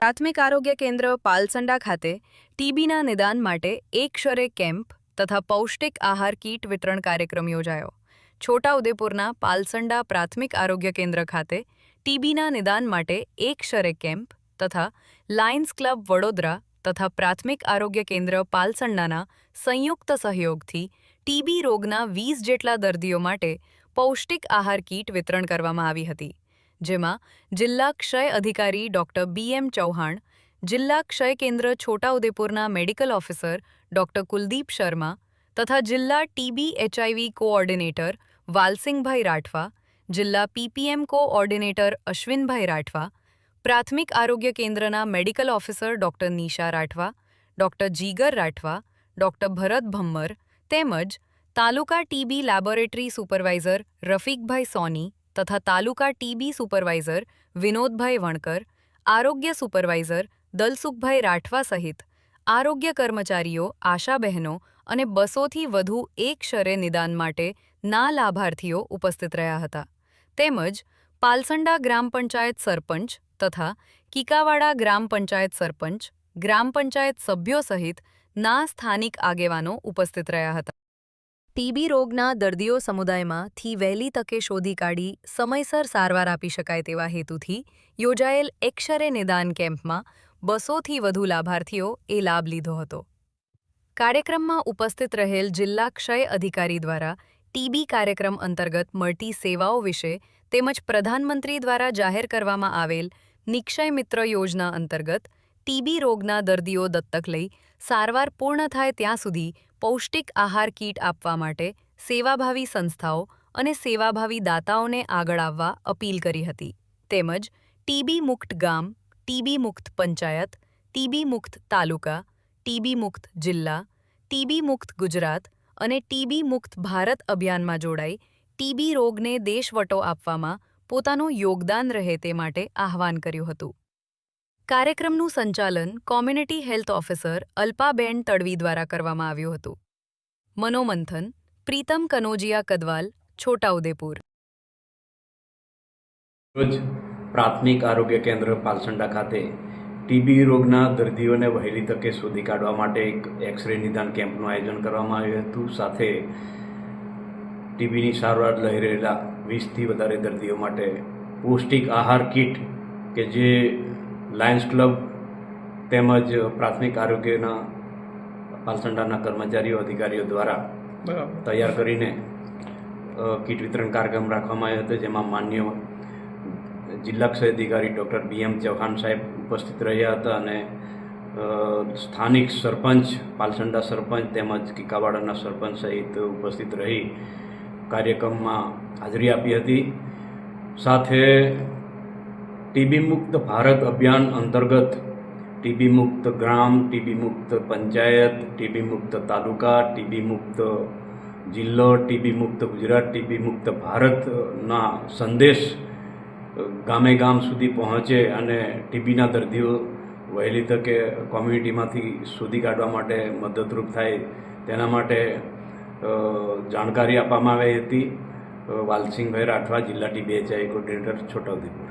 પ્રાથમિક આરોગ્ય કેન્દ્ર પાલસંડા ખાતે ટીબીના નિદાન માટે એક ક્ષરે કેમ્પ તથા પૌષ્ટિક આહાર કીટ વિતરણ કાર્યક્રમ યોજાયો. છોટાઉદેપુરના પાલસંડા પ્રાથમિક આરોગ્ય કેન્દ્ર ખાતે ટીબીના નિદાન માટે એક ક્ષરે કેમ્પ તથા લાયન્સ ક્લબ વડોદરા તથા પ્રાથમિક આરોગ્ય કેન્દ્ર પાલસંડાના સંયુક્ત સહયોગથી ટીબી રોગના 20 જેટલા દર્દીઓ માટે પૌષ્ટિક આહાર કીટ વિતરણ કરવામાં આવી હતી. જેમાં જિલ્લા ક્ષય અધિકારી ડોક્ટર બી.એમ. ચૌહાણ, જિલ્લા ક્ષય કેન્દ્ર છોટાઉદેપુરના medical officer doctor Kuldeep Sharma તથા જિલ્લા TB HIV coordinator Valsingbhai Rathwa, જિલ્લા પીપીએમ કોઓર્ડિનેટર અશ્વિનભાઈ રાઠવા, પ્રાથમિક આરોગ્ય કેન્દ્રના medical officer doctor Nisha Rathwa, doctor Jigar Rathwa, doctor Bharat Bhammar તેમજ taluka TB laboratory supervisor Rafiqbhai Soni તથા તાલુકા ટીબી સુપરવાઇઝર વિનોદભાઈ વણકર, આરોગ્ય સુપરવાઇઝર દલસુખભાઈ રાઠવા સહિત આરોગ્ય કર્મચારીઓ, આશા બહેનો અને 200થી વધુ એક ક્ષરે નિદાન માટે ના લાભાર્થીઓ ઉપસ્થિત રહ્યા હતા. તેમજ પાલસંડા ગ્રામ પંચાયત સરપંચ તથા કીકાવાડા ગ્રામ પંચાયત સરપંચ, ગ્રામ પંચાયત સભ્યો સહિત ના સ્થાનિક આગેવાનો ઉપસ્થિત રહ્યા હતા. ટીબી રોગના દર્દીઓ સમુદાયમાંથી વહેલી તકે શોધી કાઢી સમયસર સારવાર આપી શકાય તેવા હેતુથી યોજાયેલ એક ક્ષરે નિદાન કેમ્પમાં 200થી વધુ લાભાર્થીઓ એ લાભ લીધો હતો. કાર્યક્રમમાં ઉપસ્થિત રહેલ જિલ્લા ક્ષય અધિકારી દ્વારા ટીબી કાર્યક્રમ અંતર્ગત મળતી સેવાઓ વિશે તેમજ પ્રધાનમંત્રી દ્વારા જાહેર કરવામાં આવેલ નિક્ષય મિત્ર યોજના અંતર્ગત ટીબી રોગના દર્દીઓ દત્તક લઈ સારવાર પૂર્ણ થાય ત્યાં સુધી પૌષ્ટિક આહાર કીટ આપવા માટે સેવાભાવી સંસ્થાઓ અને સેવાભાવી દાતાઓને આગળ આવવા અપીલ કરી હતી. તેમજ ટીબી મુક્ત ગામ, ટીબી મુક્ત પંચાયત, ટીબી મુક્ત તાલુકા, ટીબી મુક્ત જિલ્લા, ટીબી મુક્ત ગુજરાત અને ટીબી મુક્ત ભારત અભિયાનમાં જોડાઈ ટીબી રોગને દેશવટો આપવામાં પોતાનું યોગદાન રહે તે માટે આહવાન કર્યું હતું. કાર્યક્રમનું સંચાલન community health officer Alpaben Tadvi દ્વારા કરવામાં આવ્યું હતું. મનોમંથન પ્રીતમ કનોજિયા કદવાલ, છોટાઉદેપુર. રોજ પ્રાથમિક આરોગ્ય કેન્દ્ર પાલસંડા ખાતે ટીબી રોગના દર્દીઓને વહેલી તકે શોધી કાઢવા માટે એક એક્સરે નિદાન કેમ્પનું આયોજન કરવામાં આવ્યું હતું. સાથે ટીબીની સારવાર લઈ રહેલા 20થી વધારે દર્દીઓ માટે પૌષ્ટિક આહાર કીટ કે જે લાયન્સ ક્લબ તેમજ પ્રાથમિક આરોગ્યના પાલસંડાના કર્મચારીઓ અધિકારીઓ દ્વારા તૈયાર કરીને કીટ વિતરણ કાર્યક્રમ રાખવામાં આવ્યો હતો. જેમાં માન્ય જિલ્લા ક્ષય અધિકારી ડૉક્ટર બી.એમ. ચૌહાણ સાહેબ ઉપસ્થિત રહ્યા હતા અને સ્થાનિક સરપંચ, પાલસંડા સરપંચ તેમજ કીકાવાડાના સરપંચ સહિત ઉપસ્થિત રહી કાર્યક્રમમાં હાજરી આપી હતી. સાથે ટીબી મુક્ત ભારત અભિયાન અંતર્ગત ટીબી મુક્ત ગ્રામ, ટીબી મુક્ત પંચાયત, ટીબી મુક્ત તાલુકા, ટીબી મુક્ત જિલ્લો, ટીબી મુક્ત ગુજરાત, ટીબી મુક્ત ભારતના સંદેશ ગામે ગામ સુધી પહોંચે અને ટીબીના દર્દીઓ વહેલી તકે કોમ્યુનિટીમાંથી શોધી કાઢવા માટે મદદરૂપ થાય તેના માટે જાણકારી આપવામાં આવી હતી. વાલસિંગભાઈ રાઠવા, જિલ્લા ટીબી એચઆઈ કોઓર્ડિનેટર, છોટાઉદેપુર.